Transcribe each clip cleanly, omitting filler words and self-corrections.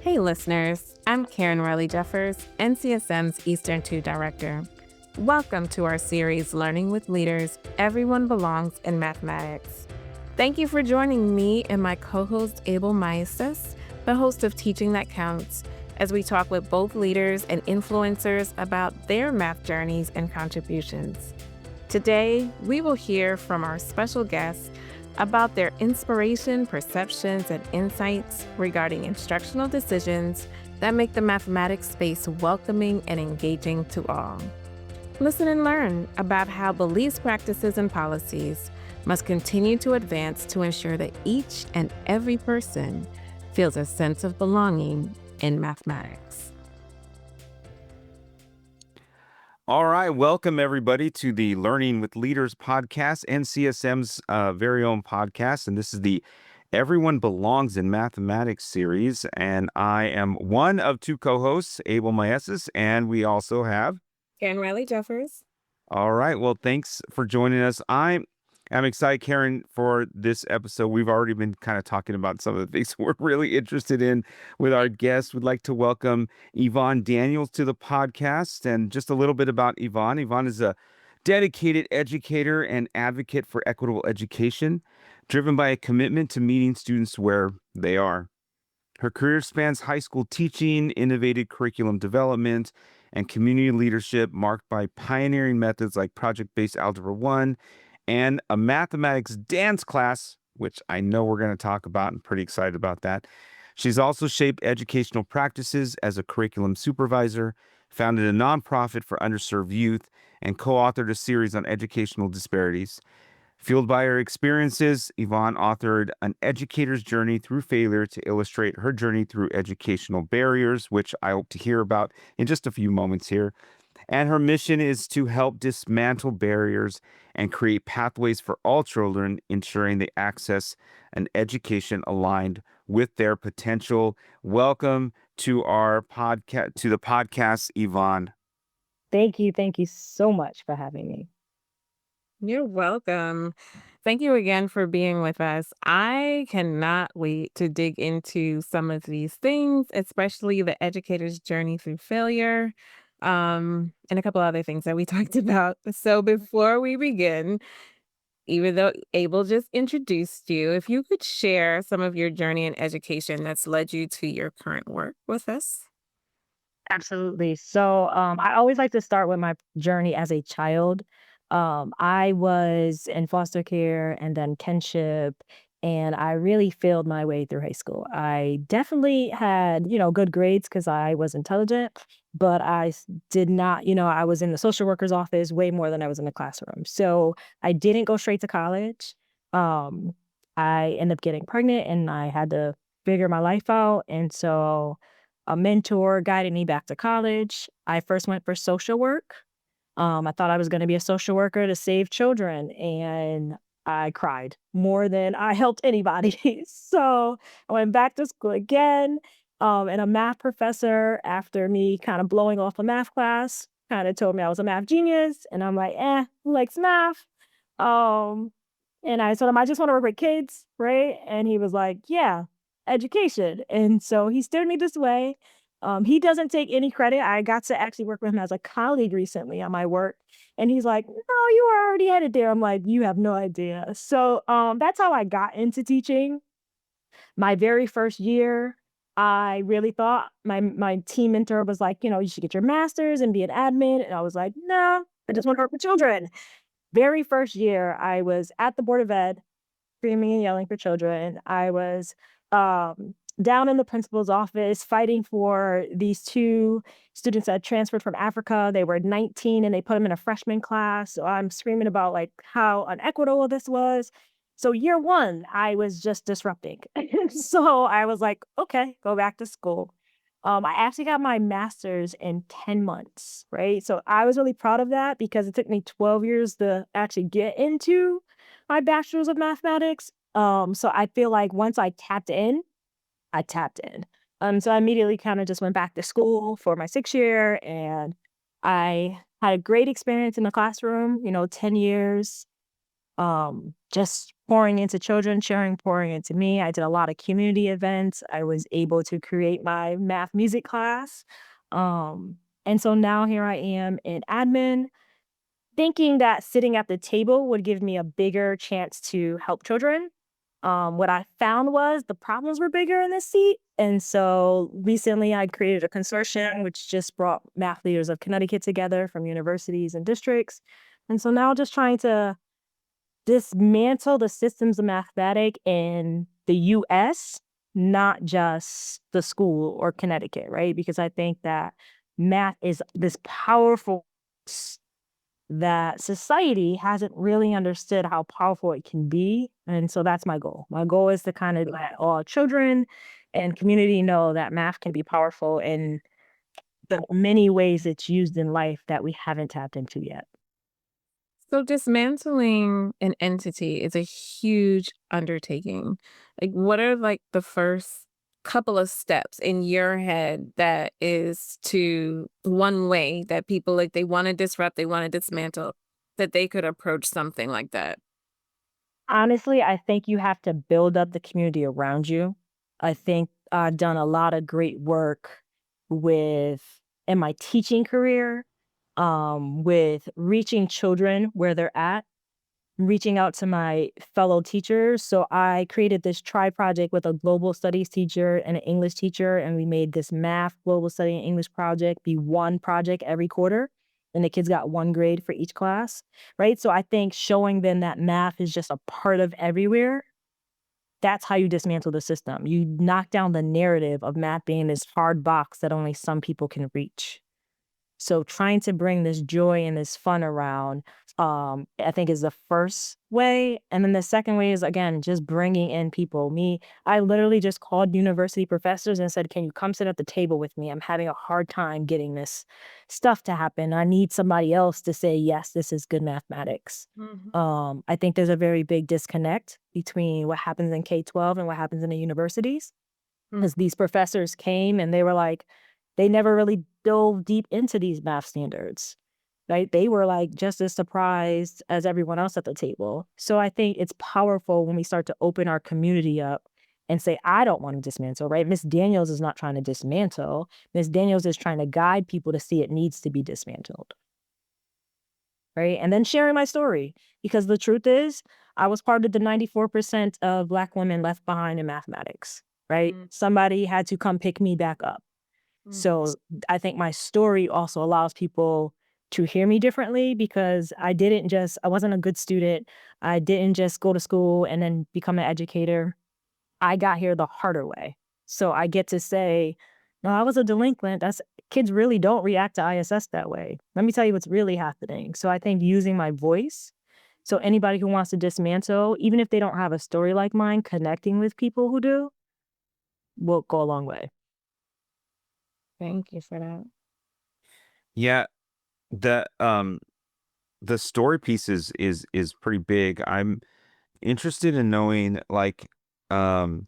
Hey listeners, I'm Karen Riley Jeffers, NCSM's Eastern 2 Director. Welcome to our series, Learning with Leaders, Everyone Belongs in Mathematics. Thank you for joining me and my co-host Abel Maestas, the host of Teaching That Counts, as we talk with both leaders and influencers about their math journeys and contributions. Today, we will hear from our special guests about their inspiration, perceptions, and insights regarding instructional decisions that make the mathematics space welcoming and engaging to all. Listen and learn about how beliefs, practices, and policies must continue to advance to ensure that each and every person feels a sense of belonging in mathematics. All right, welcome everybody to the Learning with Leaders podcast, NCSM's very own podcast, and this is the Everyone Belongs in Mathematics series, and I am one of two co-hosts, Abel Maestas, and we also have... Karen Riley Jeffers. All right, well, thanks for joining us. I'm excited, Karen, for this episode. We've already been kind of talking about some of the things we're really interested in with our guests. We'd like to welcome Yvonne Daniels to the podcast. And just a little bit about Yvonne. Yvonne is a dedicated educator and advocate for equitable education, driven by a commitment to meeting students where they are. Her career spans high school teaching, innovative curriculum development, and community leadership, marked by pioneering methods like project-based Algebra 1 and a mathematics dance class, which I know we're going to talk about. I'm pretty excited about that. She's also shaped educational practices as a curriculum supervisor, founded a nonprofit for underserved youth, and co-authored a series on educational disparities. Fueled by her experiences, Yvonne authored An Educator's Journey Through Failure to illustrate her journey through educational barriers, which I hope to hear about in just a few moments here. And her mission is to help dismantle barriers and create pathways for all children, ensuring they access an education aligned with their potential. Welcome to our podcast, to the podcast, Yvonne. Thank you. Thank you so much for having me. You're welcome. Thank you again for being with us. I cannot wait to dig into some of these things, especially the educator's journey through failure, and a couple other things that we talked about. So before we begin, even though Abel just introduced you, if you could share some of your journey in education that's led you to your current work with us. Absolutely. So I always like to start with my journey as a child. I was in foster care and then kinship, and I really failed my way through high school. I definitely had, good grades because I was intelligent, but did not, I was in the social worker's office way more than I was in the classroom. So I didn't go straight to college. Um, I ended up getting pregnant and I had to figure my life out. And so a mentor guided me back to college. I first went for social work. I thought I was going to be a social worker to save children, and I cried more than I helped anybody. So I went back to school again. And a math professor, after me kind of blowing off a math class, kind of told me I was a math genius. And I'm like, who likes math? Um, and I told him, I just want to work with kids, right? And he was like, yeah, education. And so he steered me this way. He doesn't take any credit. I got to actually work with him as a colleague recently on my work. And he's like, no, you were already headed there. I'm like, you have no idea. So that's how I got into teaching. My very first year, I really thought my team mentor was like, you should get your master's and be an admin. And I was like, no, I just want to work with children. Very first year, I was at the Board of Ed, screaming and yelling for children. I was down in the principal's office fighting for these two students that transferred from Africa. They were 19 and they put them in a freshman class. So I'm screaming about like how unequitable this was. So year one, I was just disrupting. So I was like, okay, go back to school. I actually got my master's in 10 months, right? So I was really proud of that because it took me 12 years to actually get into my bachelor's of mathematics. So I feel like once I tapped in, I tapped in. So I immediately kind of just went back to school for my 6th year, and I had a great experience in the classroom, 10 years. just pouring into children, pouring into me. I did a lot of community events. I was able to create my math music class. Um, and so now here I am in admin, thinking that sitting at the table would give me a bigger chance to help children. What I found was the problems were bigger in this seat. And so recently I created a consortium which just brought math leaders of Connecticut together from universities and districts. And so now just trying to dismantle the systems of mathematics in the US, not just the school or Connecticut, right? Because I think that math is this powerful that society hasn't really understood how powerful it can be. And so that's my goal. My goal is to kind of let all children and community know that math can be powerful in the many ways it's used in life that we haven't tapped into yet. So dismantling an entity is a huge undertaking. Like, what are like the first couple of steps in your head that is to one way that people like they want to disrupt, they want to dismantle, that they could approach something like that? Honestly, I think you have to build up the community around you. I think I've done a lot of great work with in my teaching career, with reaching children where they're at, reaching out to my fellow teachers. So I created this project with a global studies teacher and an English teacher, and we made this math global study and English project be one project every quarter. And the kids got one grade for each class, right? So I think showing them that math is just a part of everywhere, that's how you dismantle the system. You knock down the narrative of math being this hard box that only some people can reach. So trying to bring this joy and this fun around, I think is the first way. And then the second way is, again, just bringing in people. I literally just called university professors and said, can you come sit at the table with me? I'm having a hard time getting this stuff to happen. I need somebody else to say, yes, this is good mathematics. Mhm. I think there's a very big disconnect between what happens in K-12 and what happens in the universities. Mm. Because these professors came and they were like, they never really dove deep into these math standards, right? They were like just as surprised as everyone else at the table. So I think it's powerful when we start to open our community up and say, I don't want to dismantle, right? Miss Daniels is not trying to dismantle. Miss Daniels is trying to guide people to see it needs to be dismantled, right? And then sharing my story, because the truth is, I was part of the 94% of Black women left behind in mathematics, right? Mm. Somebody had to come pick me back up. So I think my story also allows people to hear me differently, because I wasn't a good student. I didn't just go to school and then become an educator. I got here the harder way. So I get to say, no, I was a delinquent. Kids really don't react to ISS that way. Let me tell you what's really happening. So I think using my voice, so anybody who wants to dismantle, even if they don't have a story like mine, connecting with people who do will go a long way. Thank you for that. Yeah, the story piece is pretty big. I'm interested in knowing, like, um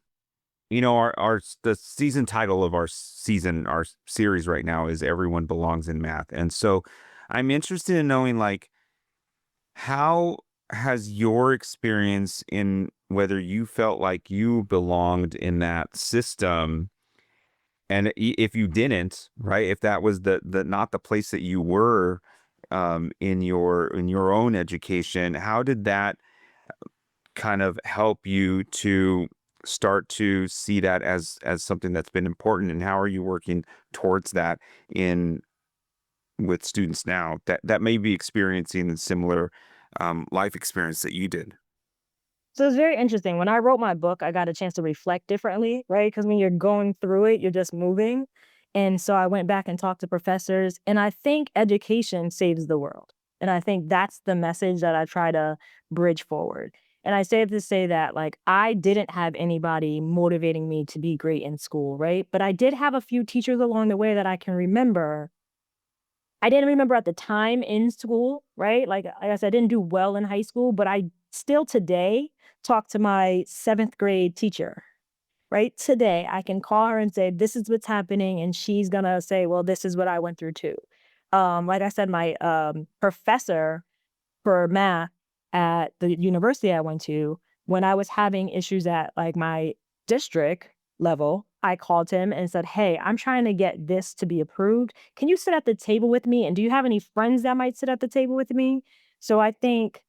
the season title of our series right now is Everyone Belongs in Math. And so I'm interested in knowing, like, how has your experience in whether you felt like you belonged in that system, and if you didn't, right, if that was the not the place that you were, in your own education, how did that kind of help you to start to see that as something that's been important, and how are you working towards that in with students now that may be experiencing a similar life experience that you did? So it's very interesting. When I wrote my book, I got a chance to reflect differently, right? Because when you're going through it, you're just moving. And so I went back and talked to professors, and I think education saves the world. And I think that's the message that I try to bridge forward. And I say it to say that, like, I didn't have anybody motivating me to be great in school, right? But I did have a few teachers along the way that I can remember. I didn't remember at the time in school, right? Like I said, I didn't do well in high school, but I still today talk to my 7th grade teacher, right? Today, I can call her and say, this is what's happening. And she's going to say, well, this is what I went through too. Like I said, my professor for math, at the university I went to, when I was having issues at like my district level, I called him and said, "Hey, I'm trying to get this to be approved. Can you sit at the table with me? And do you have any friends that might sit at the table with me?" So I think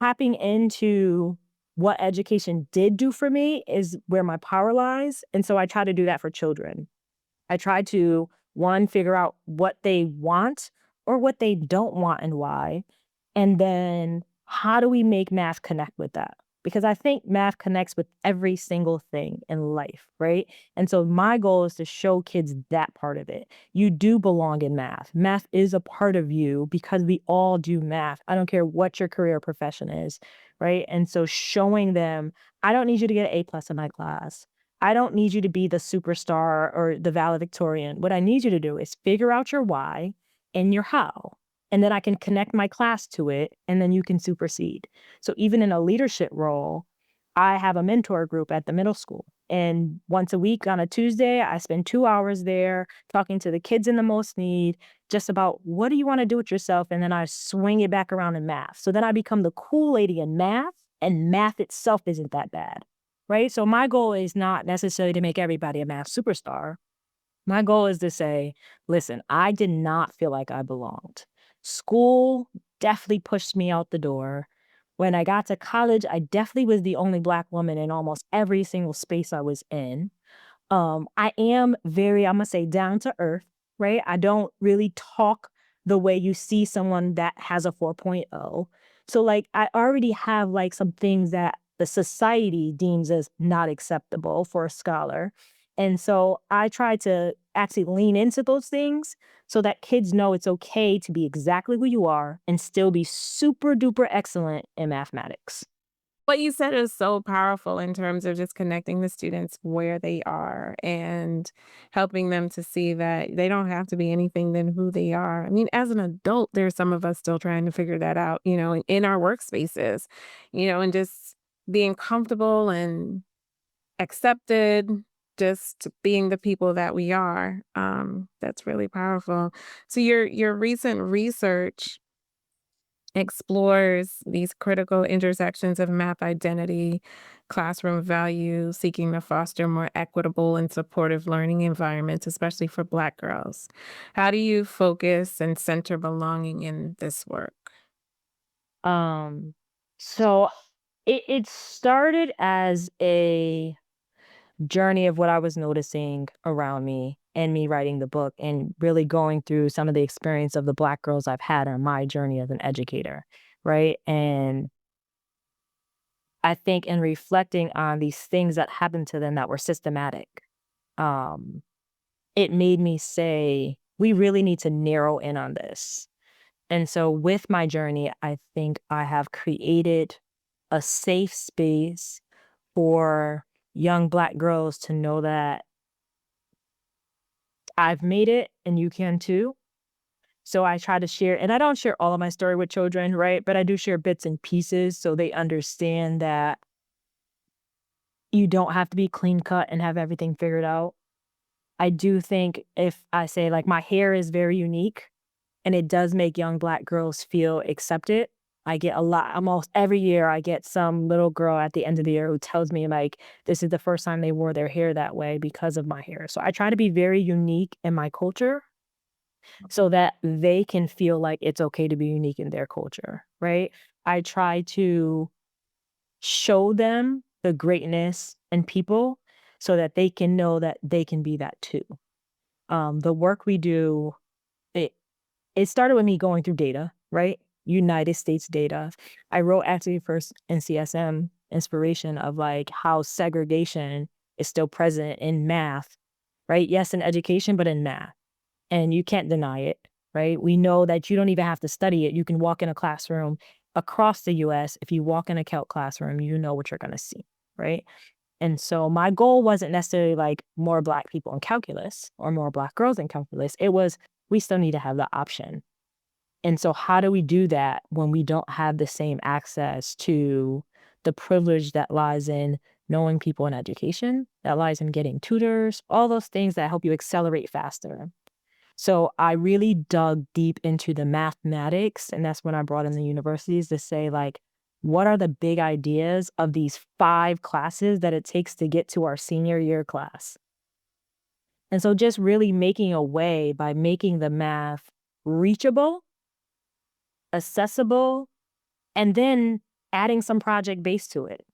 tapping into what education did do for me is where my power lies. And so I try to do that for children. I try to, one, figure out what they want or what they don't want and why. And then how do we make math connect with that? Because I think math connects with every single thing in life, right? And so my goal is to show kids that part of it. You do belong in math. Math is a part of you because we all do math. I don't care what your career or profession is, right? And so showing them, I don't need you to get an A+ in my class. I don't need you to be the superstar or the valedictorian. What I need you to do is figure out your why and your how. And then I can connect my class to it, and then you can supersede. So even in a leadership role, I have a mentor group at the middle school. And once a week on a Tuesday, I spend 2 hours there talking to the kids in the most need, just about what do you want to do with yourself? And then I swing it back around in math. So then I become the cool lady in math, and math itself isn't that bad. Right? So my goal is not necessarily to make everybody a math superstar. My goal is to say, listen, I did not feel like I belonged. School definitely pushed me out the door. When I got to college, I definitely was the only Black woman in almost every single space I was in. I am very, I'm gonna say, down to earth, right? I don't really talk the way you see someone that has a 4.0. So like I already have like some things that the society deems as not acceptable for a scholar. And so I try to actually lean into those things so that kids know it's okay to be exactly who you are and still be super duper excellent in mathematics. What you said is so powerful in terms of just connecting the students where they are and helping them to see that they don't have to be anything than who they are. I mean, as an adult, there's some of us still trying to figure that out, in our workspaces, and just being comfortable and accepted, just being the people that we are. That's really powerful. So your recent research explores these critical intersections of math identity, classroom value, seeking to foster more equitable and supportive learning environments, especially for Black girls. How do you focus and center belonging in this work? Um, so it started as a journey of what I was noticing around me and me writing the book and really going through some of the experience of the Black girls I've had on my journey as an educator, right? And I think in reflecting on these things that happened to them that were systematic, um, it made me say, we really need to narrow in on this. And so with my journey, I think I have created a safe space for young Black girls to know that I've made it and you can too. So I try to share, and I don't share all of my story with children, right? But I do share bits and pieces so they understand that you don't have to be clean cut and have everything figured out. I do think if I say like my hair is very unique and it does make young Black girls feel accepted. I get a lot, almost every year I get some little girl at the end of the year who tells me like this is the first time they wore their hair that way because of my hair. So I try to be very unique in my culture so that they can feel like it's okay to be unique in their culture, right? I try to show them the greatness in people so that they can know that they can be that too. The work we do, it it started with me going through data, right? United States data. I wrote actually first NCSM inspiration of like how segregation is still present in math, right? Yes, in education, but in math. And you can't deny it, right? We know that you don't even have to study it. You can walk in a classroom across the US. If you walk in a calc classroom, you know what you're going to see, right? And so my goal wasn't necessarily like more Black people in calculus or more Black girls in calculus. It was we still need to have the option. And so how do we do that when we don't have the same access to the privilege that lies in knowing people in education, that lies in getting tutors, all those things that help you accelerate faster. So I really dug deep into the mathematics, and that's when I brought in the universities to say, like, what are the big ideas of these 5 classes that it takes to get to our senior year class? And so just really making a way by making the math reachable, accessible, and then adding some project base to it.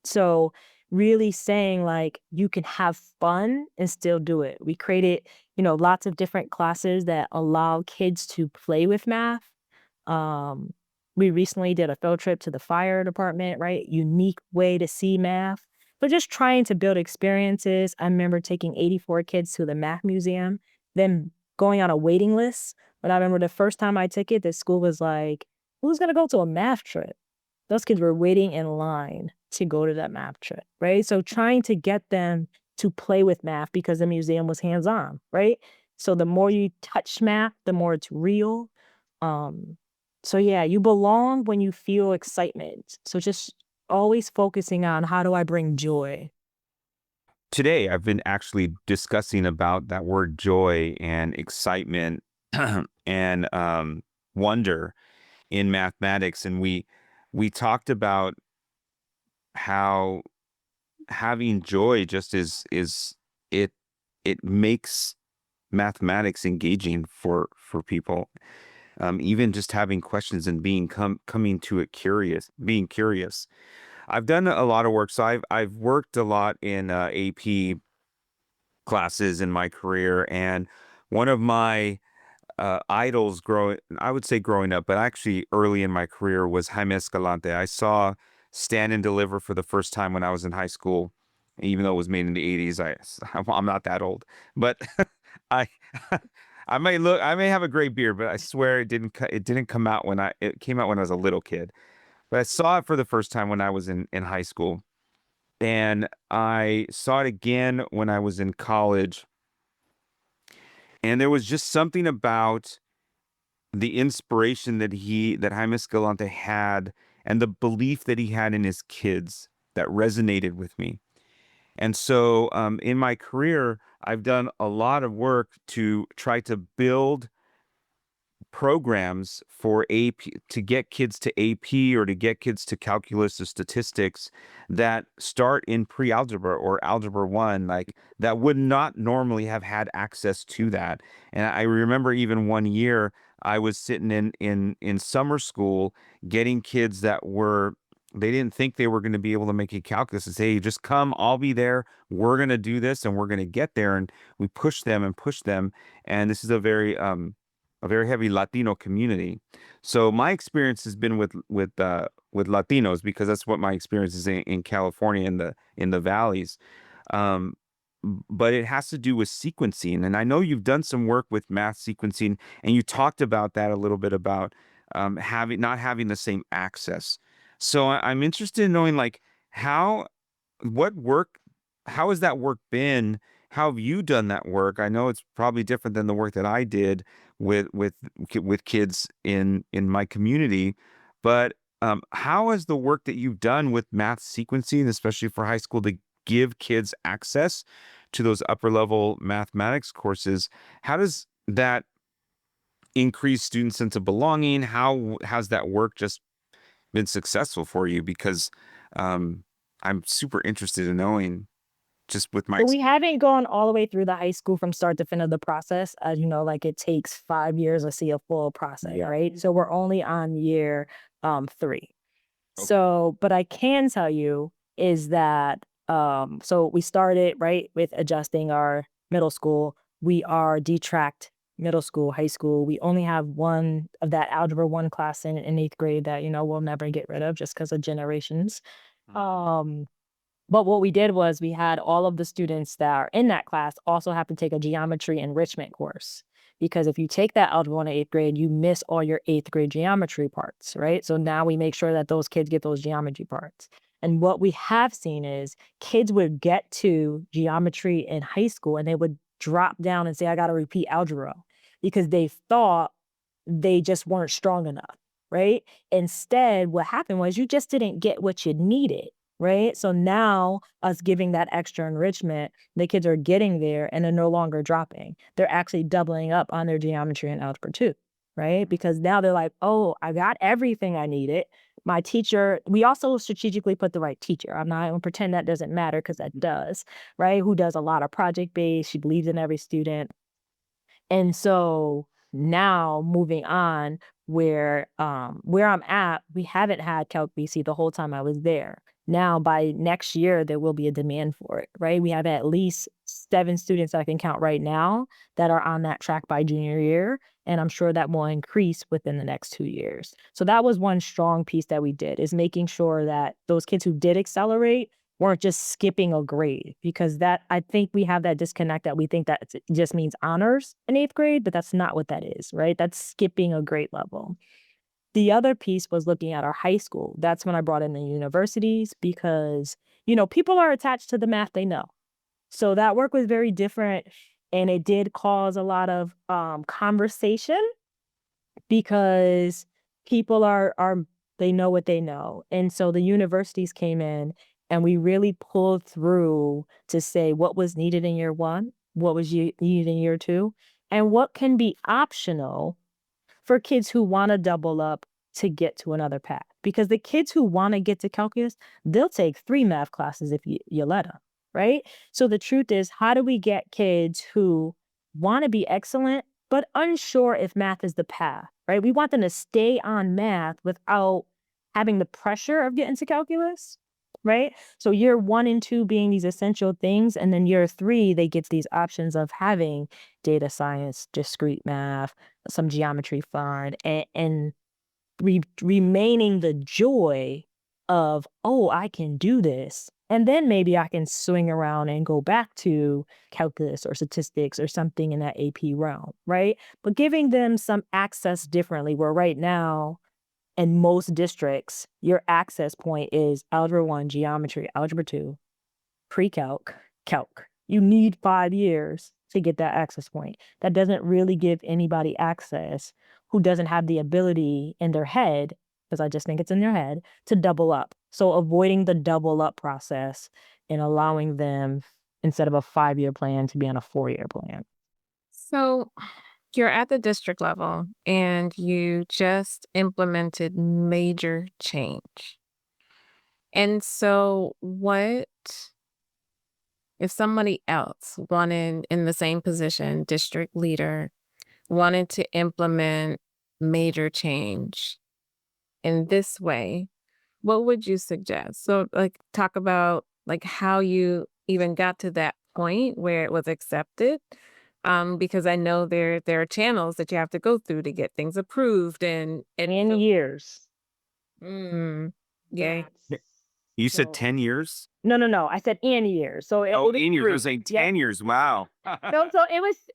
So really saying like you can have fun and still do it. We created, lots of different classes that allow kids to play with math. Um, we recently did a field trip to the fire department, right? Unique way to see math, but just trying to build experiences. I remember taking 84 kids to the math museum, then going on a waiting list. But I remember the first time I took it, the school was like, who's going to go to a math trip? Those kids were waiting in line to go to that math trip, right? So trying to get them to play with math because the museum was hands-on, right? So the more you touch math, the more it's real. So yeah, you belong when you feel excitement. So just always focusing on how do I bring joy? Today, I've been actually discussing about that word joy and excitement and wonder in mathematics, and we talked about how having joy just is it it makes mathematics engaging for people. Even just having questions and coming to it being curious. I've done a lot of work, so I've worked a lot in AP classes in my career, and one of my idols I would say growing up, but actually early in my career was Jaime Escalante. I saw Stand and Deliver for the first time when I was in high school, even though it was made in the 80s. I'm not that old, but I I may have a gray beard, but I swear it didn't come out it came out when I was a little kid. But I saw it for the first time when I was in high school, and I saw it again when I was in college. And there was just something about the inspiration that Jaime Escalante had and the belief that he had in his kids that resonated with me. And so in my career, I've done a lot of work to try to build programs for AP to get kids to AP or to get kids to calculus or statistics that start in pre-algebra or algebra 1, like that would not normally have had access to that. And I remember even one year I was sitting in summer school getting kids they didn't think they were going to be able to make a calculus and say, hey, just come, I'll be there. We're going to do this and we're going to get there. And we push them and push them. And this is a very heavy Latino community. So my experience has been with Latinos because that's what my experience is in California in the valleys. Um, but it has to do with sequencing, and I know you've done some work with math sequencing, and you talked about that a little bit about not having the same access. So I'm interested in knowing like how what work how has that work been? How have you done that work? I know it's probably different than the work that I did with kids in my community, but how has the work that you've done with math sequencing, especially for high school, to give kids access to those upper level mathematics courses, how does that increase student sense of belonging? How's that work just been successful for you? Because I'm super interested in knowing just with my So we haven't gone all the way through the high school from start to finish of the process. As you know, like it takes 5 years to see a full process, Yeah. right? So we're only on year 3. Okay. So, but I can tell you is that so we started right with adjusting our middle school. We are detracked middle school, high school. We only have one of that algebra 1 class in 8th grade that we'll never get rid of just because of generations. Um, but what we did was we had all of the students that are in that class also have to take a geometry enrichment course. Because if you take that algebra 1 in 8th grade, you miss all your 8th grade geometry parts, right? So now we make sure that those kids get those geometry parts. And what we have seen is kids would get to geometry in high school and they would drop down and say, I got to repeat algebra because they thought they just weren't strong enough, right? Instead, what happened was you just didn't get what you needed. Right. So now us giving that extra enrichment, the kids are getting there and they're no longer dropping. They're actually doubling up on their geometry and algebra 2. Right. Because now they're like, oh, I got everything I needed. My teacher, we also strategically put the right teacher. I'm not going to pretend that doesn't matter, because that does, right? Who does a lot of project-based. She believes in every student. And so now moving on, where I'm at, we haven't had Calc BC the whole time I was there. Now by next year, there will be a demand for it, right? We have at least 7 students I can count right now that are on that track by junior year, and I'm sure that will increase within the next 2 years. So that was one strong piece that we did, is making sure that those kids who did accelerate weren't just skipping a grade, because that, I think we have that disconnect that we think that it just means honors in 8th grade, but that's not what that is, right? That's skipping a grade level. The other piece was looking at our high school. That's when I brought in the universities, because, people are attached to the math they know. So that work was very different, and it did cause a lot of conversation, because people are they know what they know. And so the universities came in, and we really pulled through to say what was needed in year 1, what was needed in year 2, and what can be optional for kids who want to double up to get to another path. Because the kids who want to get to calculus, they'll take 3 math classes if you let them, right? So the truth is, how do we get kids who want to be excellent but unsure if math is the path, right? We want them to stay on math without having the pressure of getting to calculus, right? So year 1 and 2 being these essential things, and then year 3, they get these options of having data science, discrete math, some geometry fun, and remaining the joy of, oh, I can do this. And then maybe I can swing around and go back to calculus or statistics or something in that AP realm, right? But giving them some access differently, where right now, in most districts, your access point is Algebra 1, Geometry, Algebra 2, Pre-Calc, Calc. You need 5 years to get that access point. That doesn't really give anybody access who doesn't have the ability in their head, because I just think it's in their head, to double up. So avoiding the double up process and allowing them, instead of a 5-year plan, to be on a 4-year plan. So you're at the district level and you just implemented major change. And so what if somebody else wanted, in the same position, district leader, wanted to implement major change in this way? What would you suggest? So talk about how you even got to that point where it was accepted. Because I know there are channels that you have to go through to get things approved and In years. mm, yeah. You said So 10 years? no. I said in years. So it was In years. I 3. was saying Yeah. 10 years. Wow. No, so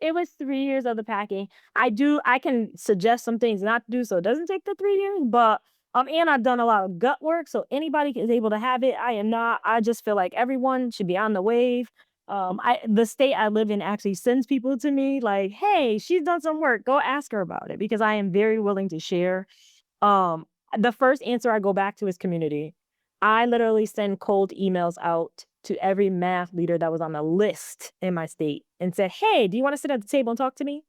it was 3 years of the packing. I can suggest some things not to do, so it doesn't take the 3 years, but and I've done a lot of gut work, so anybody is able to have it. I am not. I just feel like everyone should be on the wave. The state I live in actually sends people to me like, "Hey, she's done some work. Go ask her about it," because I am very willing to share. Um, the first answer I go back to is community. I literally send cold emails out to every math leader that was on the list in my state and said, "Hey, do you want to sit at the table and talk to me?"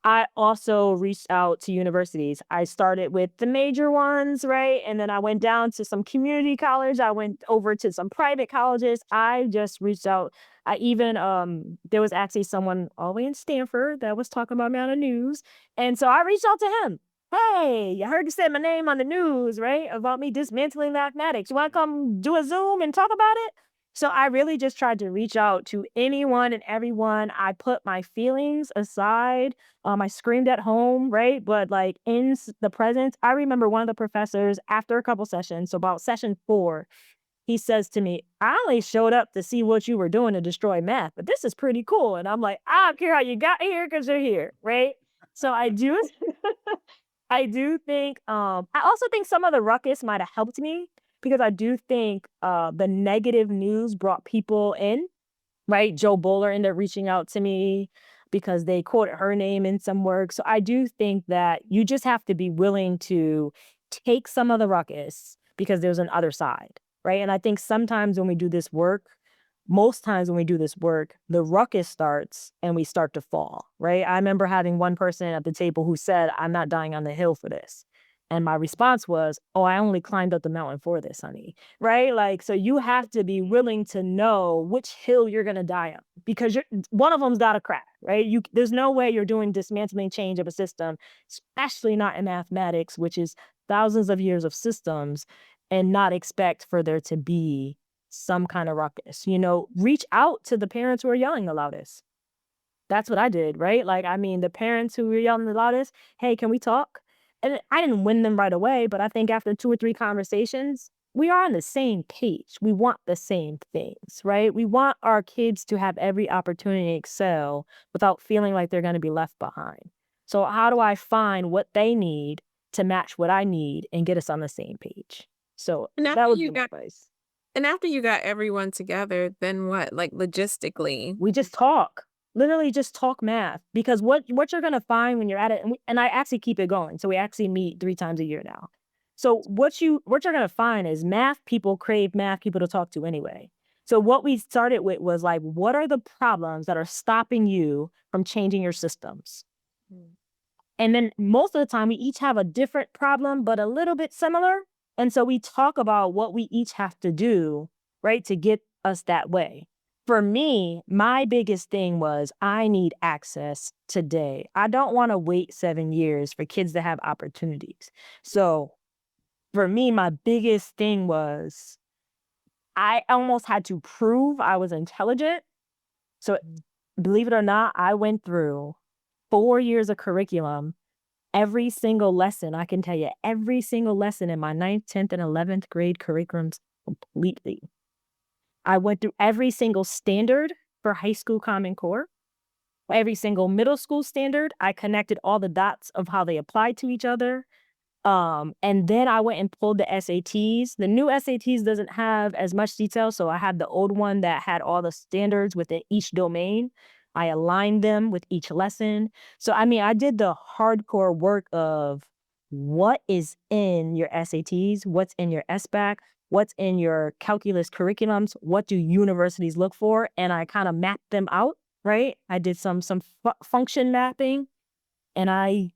I also reached out to universities. I started with the major ones, right? And then I went down to some community college. I went over to some private colleges. I just reached out. I even there was actually someone all the way in Stanford that was talking about me on the news. And so I reached out to him. "Hey, I heard you said my name on the news, right? About me dismantling mathematics. You want to come do a Zoom and talk about it?" So I really just tried to reach out to anyone and everyone. I put my feelings aside. I screamed at home, right? But in the presence, I remember one of the professors, after a couple sessions, so about session 4, he says to me, "I only showed up to see what you were doing to destroy math, but this is pretty cool." And I'm like, "I don't care how you got here, because you're here," right? So I do, I do think, I also think some of the ruckus might have helped me, because I do think the negative news brought people in, right? Joe Bowler ended up reaching out to me because they quoted her name in some work. So I do think that you just have to be willing to take some of the ruckus, because there's an other side, right? And I think sometimes when we do this work, most times when we do this work, the ruckus starts and we start to fall, right? I remember having one person at the table who said, "I'm not dying on the hill for this." And my response was, oh, I only climbed up the mountain for this, honey. Right? Like, so you have to be willing to know which hill you're going to die on, because one of them's got to crack, right? There's no way you're doing dismantling change of a system, especially not in mathematics, which is thousands of years of systems, and not expect for there to be some kind of ruckus. Reach out to the parents who are yelling the loudest. That's what I did, right? Like, I mean, the parents who were yelling the loudest, hey, can we talk? And I didn't win them right away, but I think after 2 or 3 conversations, we are on the same page. We want the same things, right? We want our kids to have every opportunity to excel without feeling like they're going to be left behind. So how do I find what they need to match what I need and get us on the same page? So And that after would you be my got advice. and after you got everyone together, then what? Like logistically. We just talk. Literally just talk math, because what you're going to find when you're at it, and I actually keep it going. So we actually meet 3 times a year now. So what you're going to find is math people crave math people to talk to anyway. So what we started with was like, what are the problems that are stopping you from changing your systems? Mm. And then most of the time we each have a different problem, but a little bit similar. And so we talk about what we each have to do, right, to get us that way. For me, my biggest thing was I need access today. I don't want to wait 7 years for kids to have opportunities. So for me, my biggest thing was I almost had to prove I was intelligent. So believe it or not, I went through 4 years of curriculum. Every single lesson, I can tell you, every single lesson in my 9th, 10th, and 11th grade curriculums completely. I went through every single standard for high school Common Core, every single middle school standard. I connected all the dots of how they applied to each other. And then I went and pulled the SATs. The new SATs doesn't have as much detail, so I had the old one that had all the standards within each domain. I aligned them with each lesson. So, I mean, I did the hardcore work of what is in your SATs, what's in your SBAC, what's in your calculus curriculums, what do universities look for, and I kind of mapped them out, right? I did some function mapping, and I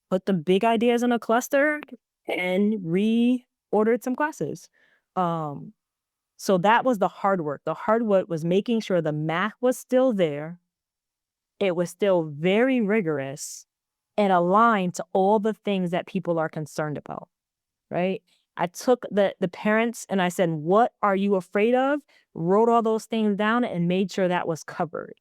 put the big ideas in a cluster and reordered some classes. So that was the hard work. The hard work was making sure the math was still there. It was still very rigorous and aligned to all the things that people are concerned about, right? I took the parents and I said, what are you afraid of? Wrote all those things down and made sure that was covered.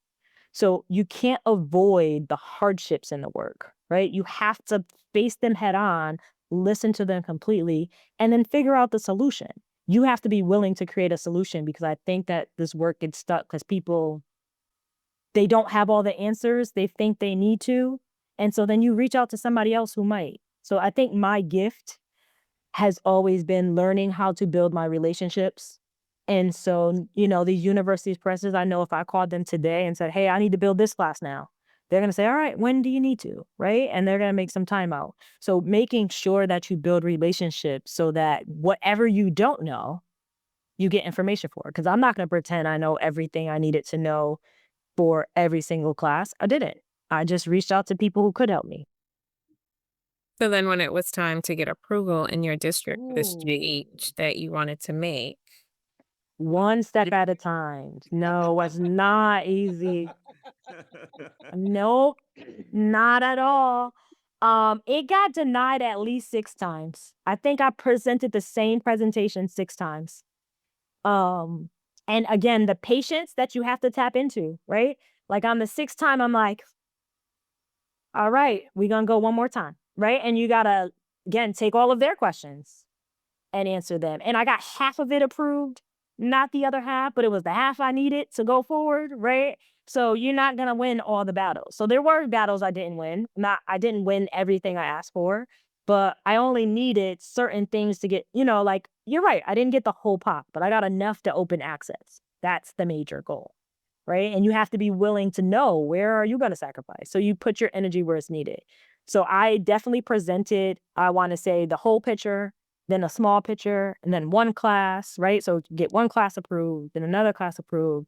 So you can't avoid the hardships in the work, right? You have to face them head on, listen to them completely, and then figure out the solution. You have to be willing to create a solution, because I think that this work gets stuck because people, they don't have all the answers. They think they need to. And so then you reach out to somebody else who might. So I think my gift has always been learning how to build my relationships. And so, these universities presses, I know if I called them today and said, hey, I need to build this class now, they're going to say, all right, when do you need to? Right. And they're going to make some time out. So making sure that you build relationships so that whatever you don't know, you get information for. Because I'm not going to pretend I know everything I needed to know for every single class. I didn't. I just reached out to people who could help me. So then when it was time to get approval in your district for this Ooh. change that you wanted to make, One step at a time. No, it was not easy. Nope, not at all. It got denied at least 6 times. I think I presented the same presentation 6 times. And again, the patience that you have to tap into, right? Like on the 6th time, I'm like, all right, we're gonna go one more time, right? And you gotta, again, take all of their questions and answer them. And I got half of it approved, not the other half, but it was the half I needed to go forward, right? So you're not gonna win all the battles. So there were battles I didn't win. I didn't win everything I asked for, but I only needed certain things to get, like, you're right, I didn't get the whole pot, but I got enough to open access. That's the major goal, right? And you have to be willing to know, where are you gonna sacrifice? So you put your energy where it's needed. So I definitely presented, I wanna say, the whole picture, then a small picture, and then one class, right? So get one class approved, then another class approved.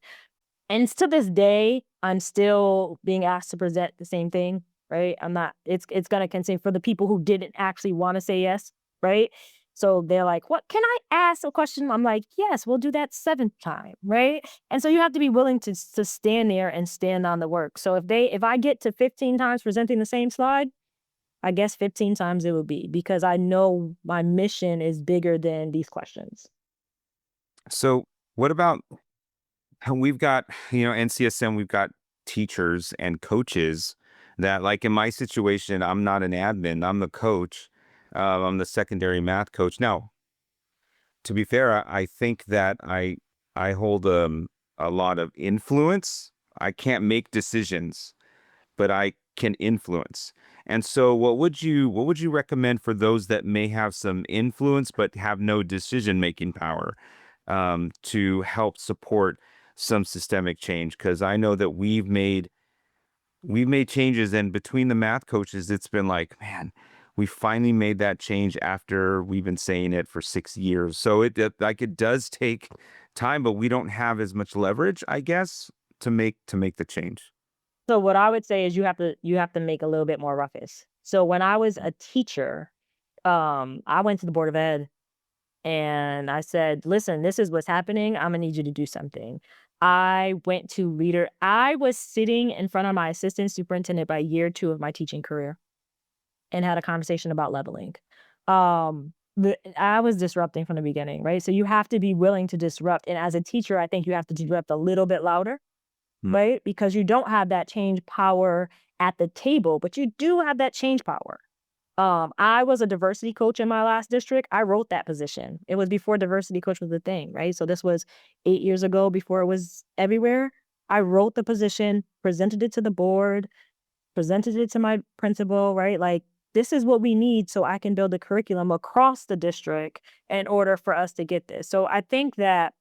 And to this day, I'm still being asked to present the same thing. right? It's going to continue for the people who didn't actually want to say yes, right? So they're like, what, can I ask a question? I'm like, yes, we'll do that 7th time, right? And so you have to be willing to stand there and stand on the work. So if I get to 15 times presenting the same slide, I guess 15 times it will be, because I know my mission is bigger than these questions. So what about we've got, NCSM, we've got teachers and coaches that, like in my situation, I'm not an admin, I'm the coach. I'm the secondary math coach. Now, to be fair, I think that I hold a lot of influence. I can't make decisions, but I can influence. And so what would you recommend for those that may have some influence but have no decision making power, to help support some systemic change? Because I know that we've made changes, and between the math coaches, it's been like, man, we finally made that change after we've been saying it for 6 years. So it does take time, but we don't have as much leverage, I guess, to make the change. So what I would say is you have to make a little bit more ruckus. So when I was a teacher, I went to the Board of Ed and I said, listen, this is what's happening. I'm gonna need you to do something. I went to leader. I was sitting in front of my assistant superintendent by year 2 of my teaching career and had a conversation about leveling. I was disrupting from the beginning, right? So you have to be willing to disrupt. And as a teacher, I think you have to disrupt a little bit louder, Hmm. right? Because you don't have that change power at the table, but you do have that change power. I was a diversity coach in my last district. I wrote that position. It was before diversity coach was a thing, right? So this was 8 years ago, before it was everywhere. I wrote the position, presented it to the board, presented it to my principal, right? Like, this is what we need so I can build a curriculum across the district in order for us to get this. So I think that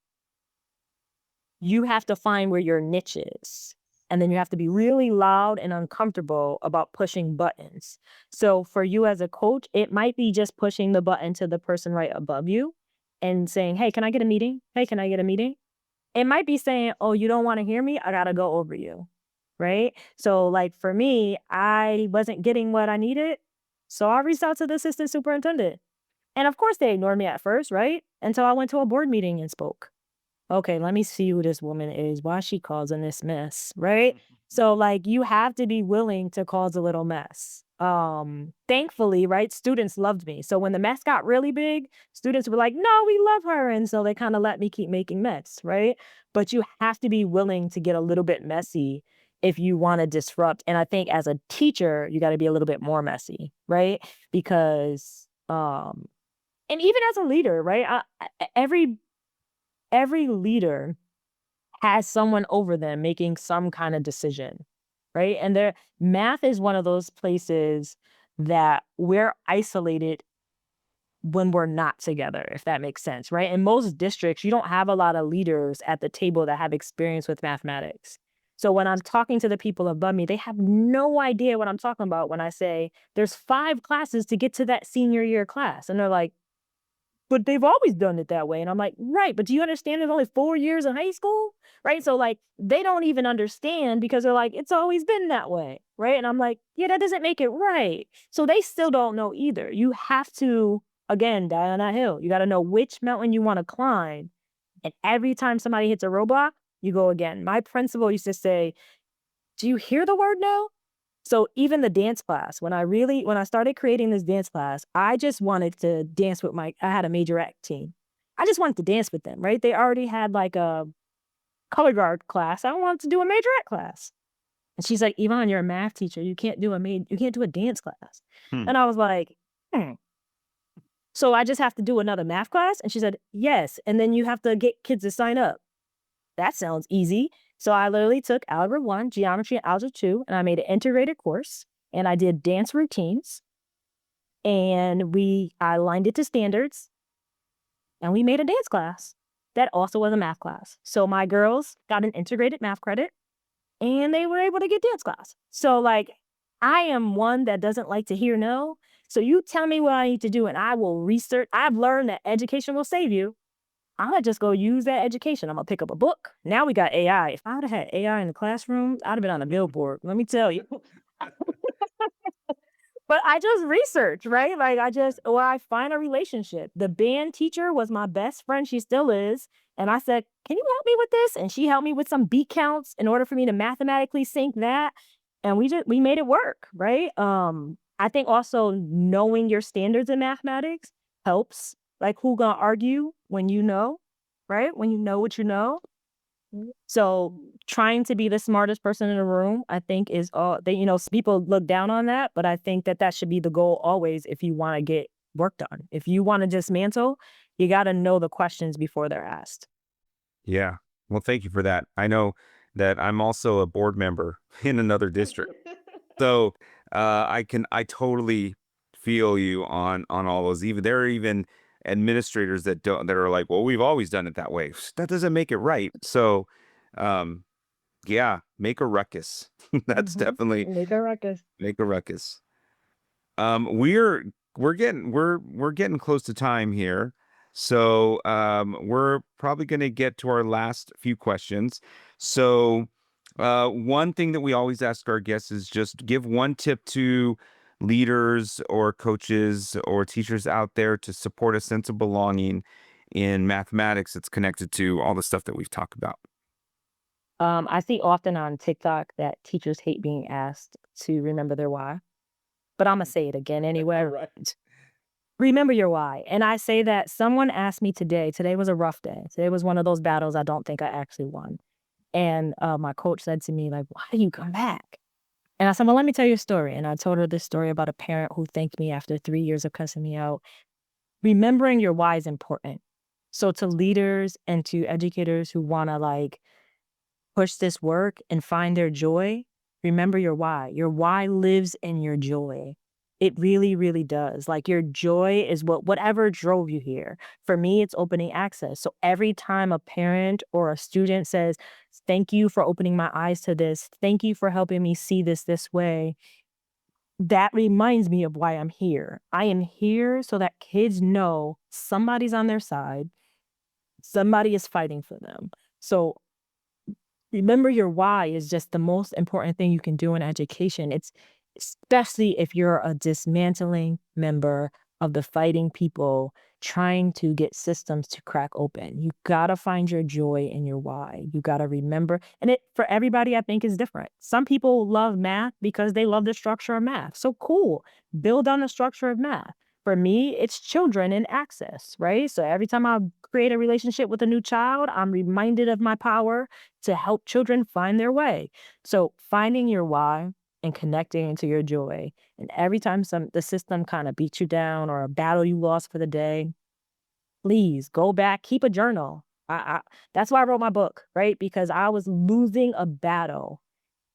you have to find where your niche is. And then you have to be really loud and uncomfortable about pushing buttons. So for you as a coach, it might be just pushing the button to the person right above you and saying, hey, can I get a meeting? Hey, can I get a meeting? It might be saying, oh, you don't want to hear me? I got to go over you. Right. So, like, for me, I wasn't getting what I needed. So I reached out to the assistant superintendent. And of course, they ignored me at first. Right. Until I went to a board meeting and spoke. Okay, let me see who this woman is. Why is she causing this mess, right? So like you have to be willing to cause a little mess. Thankfully, right, students loved me. So when the mess got really big, students were like, "No, we love her." And so they kind of let me keep making mess, right? But you have to be willing to get a little bit messy if you want to disrupt. And I think as a teacher, you got to be a little bit more messy, right? Because and even as a leader, right? Every leader has someone over them making some kind of decision, right? And their math is one of those places that we're isolated when we're not together, if that makes sense, right? In most districts, you don't have a lot of leaders at the table that have experience with mathematics. So when I'm talking to the people above me, they have no idea what I'm talking about when I say there's 5 classes to get to that senior year class. And they're like, but they've always done it that way. And I'm like, right, but do you understand there's only 4 years in high school? Right. So like they don't even understand because they're like, it's always been that way. Right. And I'm like, yeah, that doesn't make it right. So they still don't know either. You have to, again, die on that hill. You got to know which mountain you want to climb. And every time somebody hits a roadblock, you go again. My principal used to say, do you hear the word no? So even the dance class, when I started creating this dance class, I just wanted to dance with I had a major act team. I just wanted to dance with them, right? They already had like a color guard class. I wanted to do a major act class. And she's like, Yvonne, you're a math teacher. You can't do a dance class. Hmm. And I was like, so I just have to do another math class? And she said, yes. And then you have to get kids to sign up. That sounds easy. So I literally took Algebra 1, Geometry, and Algebra 2, and I made an integrated course, and I did dance routines, and I aligned it to standards, and we made a dance class that also was a math class. So my girls got an integrated math credit, and they were able to get dance class. So like, I am one that doesn't like to hear no. So you tell me what I need to do, and I will research. I've learned that education will save you. I'm gonna just go use that education. I'm gonna pick up a book. Now we got AI. If I would have had AI in the classroom, I'd have been on a billboard. Let me tell you. But I just research, right? Like I find a relationship. The band teacher was my best friend. She still is. And I said, can you help me with this? And she helped me with some beat counts in order for me to mathematically sync that. And we made it work, right? I think also knowing your standards in mathematics helps. Like who gonna argue when you know, right? When you know what you know. So trying to be the smartest person in the room, I think is all they, people look down on that, but I think that should be the goal always if you want to get work done. If you want to dismantle, you got to know the questions before they're asked. Yeah. Well, thank you for that. I know that I'm also a board member in another district. So I totally feel you on all those. Even there are even administrators that are like, well, we've always done it that way. That doesn't make it right. So um yeah, make a ruckus. That's definitely Make a ruckus. make a ruckus. We're getting close to time here. So we're probably gonna get to our last few questions. So one thing that we always ask our guests is just give one tip to leaders or coaches or teachers out there to support a sense of belonging in mathematics that's connected to all the stuff that we've talked about. I see often on TikTok that teachers hate being asked to remember their why, but I'm gonna say it again anyway. Right. Remember your why. And I say that someone asked me today. Today was a rough day. Today was one of those battles I don't think I actually won. And my coach said to me, like, why do you come back? And I said, well, let me tell you a story. And I told her this story about a parent who thanked me after 3 years of cussing me out. Remembering your why is important. So to leaders and to educators who want to like push this work and find their joy, remember your why. Your why lives in your joy. It really, really does. Like your joy is whatever drove you here. For me, it's opening access. So every time a parent or a student says, thank you for opening my eyes to this, thank you for helping me see this way, that reminds me of why I'm here. I am here so that kids know somebody's on their side, somebody is fighting for them. So remember your why is just the most important thing you can do in education. It's especially if you're a dismantling member of the fighting people trying to get systems to crack open. You gotta find your joy in your why. You gotta remember, and it for everybody I think is different. Some people love math because they love the structure of math. So cool. Build on the structure of math. For me, it's children and access, right? So every time I create a relationship with a new child, I'm reminded of my power to help children find their way. So finding your why and connecting into your joy. And every time the system kind of beats you down or a battle you lost for the day, please go back, keep a journal. That's why I wrote my book, right? Because I was losing a battle.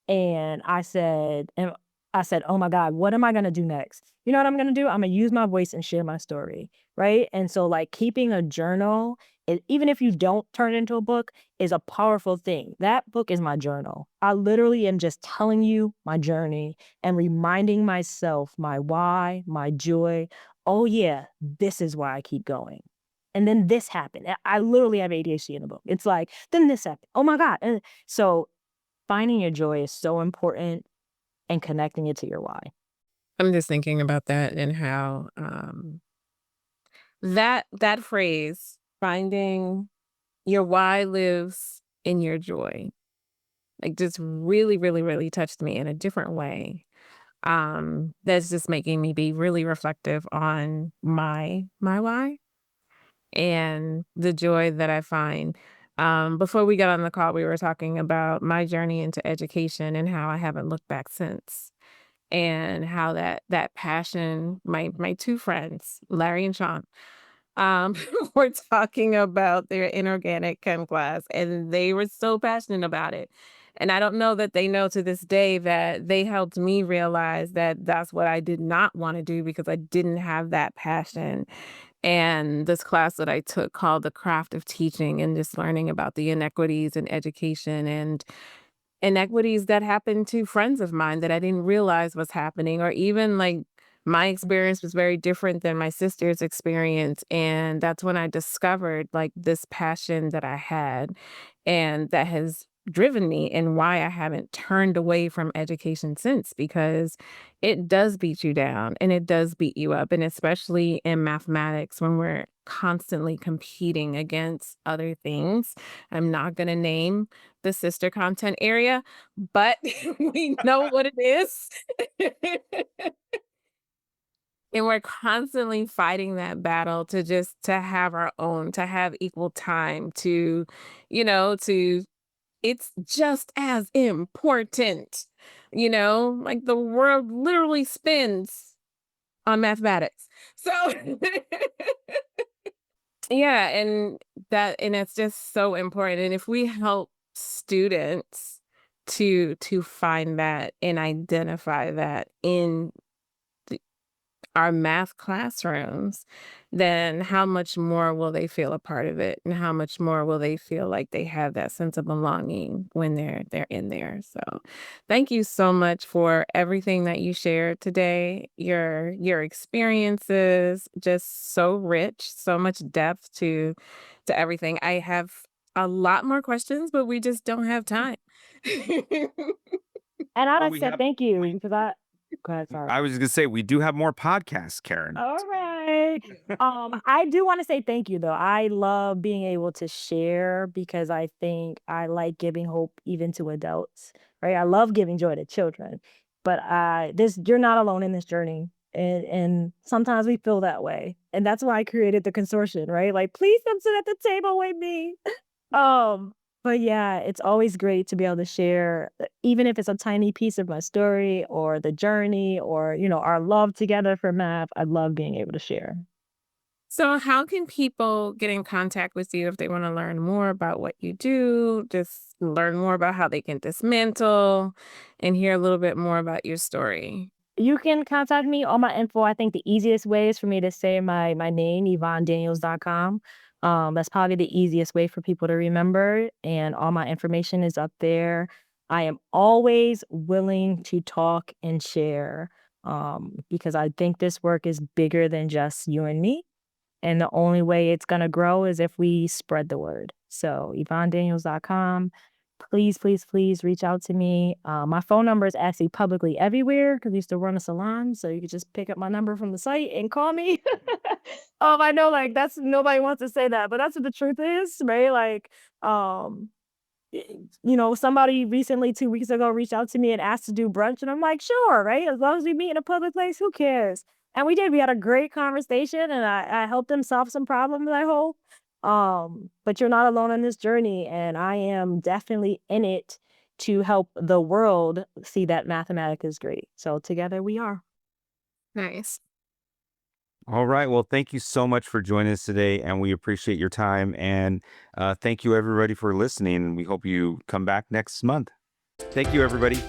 And I said, oh my God, what am I going to do next? You know what I'm going to do? I'm going to use my voice and share my story. Right. And so like keeping a journal, even if you don't turn it into a book, is a powerful thing. That book is my journal. I literally am just telling you my journey and reminding myself my why, my joy. Oh yeah, this is why I keep going. And then this happened. I literally have ADHD in the book. It's like, then this happened. Oh my God. And so finding your joy is so important and connecting it to your why. I'm just thinking about that and how that phrase, finding your why lives in your joy, like just really, really, really touched me in a different way. That's just making me be really reflective on my why and the joy that I find. Before we got on the call, we were talking about my journey into education and how I haven't looked back since. And how that passion, my two friends, Larry and Sean, were talking about their inorganic chem class, and they were so passionate about it. And I don't know that they know to this day that they helped me realize that that's what I did not want to do because I didn't have that passion. And this class that I took called The Craft of Teaching and just learning about the inequities in education and inequities that happened to friends of mine that I didn't realize was happening, or even like my experience was very different than my sister's experience. And that's when I discovered like this passion that I had and that has driven me and why I haven't turned away from education since, because it does beat you down and it does beat you up. And especially in mathematics, when we're constantly competing against other things. I'm not going to name the sister content area, but we know what it is. And we're constantly fighting that battle to have our own, to have equal time, to it's just as important, like the world literally spins on mathematics. So yeah, and it's just so important. And if we help students to find that and identify that in our math classrooms, then how much more will they feel a part of it, and how much more will they feel like they have that sense of belonging when they're in there. So thank you so much for everything that you shared today. Your experiences, just so rich, so much depth to everything. I have a lot more questions, but we just don't have time. And I'd Well, like to say thank you because go ahead, sorry. I was going to say, we do have more podcasts, Karen. All right. I do want to say thank you though. I love being able to share because I think I like giving hope even to adults, right? I love giving joy to children, but you're not alone in this journey. And sometimes we feel that way. And that's why I created the consortium, right? Like, please come sit at the table with me. Um, but yeah, it's always great to be able to share, even if it's a tiny piece of my story or the journey or, our love together for math. I love being able to share. So, how can people get in contact with you if they want to learn more about what you do, just learn more about how they can dismantle and hear a little bit more about your story? You can contact me. All my info, I think the easiest way is for me to say my name, YvonneDaniels.com. That's probably the easiest way for people to remember. And all my information is up there. I am always willing to talk and share because I think this work is bigger than just you and me. And the only way it's going to grow is if we spread the word. So YvonneDaniels.com. Please, please, please reach out to me. My phone number is actually publicly everywhere because I used to run a salon. So you could just pick up my number from the site and call me. I know like nobody wants to say that, but that's what the truth is, right? Like, somebody recently 2 weeks ago reached out to me and asked to do brunch. And I'm like, sure, right? As long as we meet in a public place, who cares? And we did. We had a great conversation and I helped them solve some problems, I hope. But you're not alone on this journey. And I am definitely in it to help the world see that mathematics is great. So together we are. Nice. All right. Well, thank you so much for joining us today, and we appreciate your time. And thank you, everybody, for listening. And we hope you come back next month. Thank you, everybody.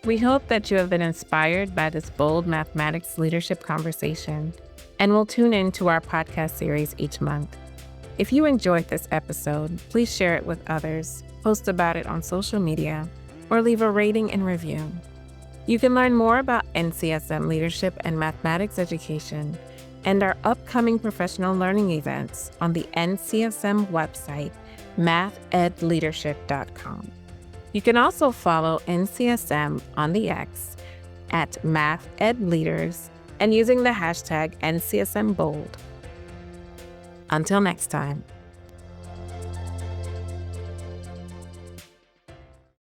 We hope that you have been inspired by this bold mathematics leadership conversation and will tune in to our podcast series each month. If you enjoyed this episode, please share it with others, post about it on social media, or leave a rating and review. You can learn more about NCSM leadership and mathematics education and our upcoming professional learning events on the NCSM website, mathedleadership.com. You can also follow NCSM on the X at mathedleaders and using the hashtag NCSMBold. Until next time.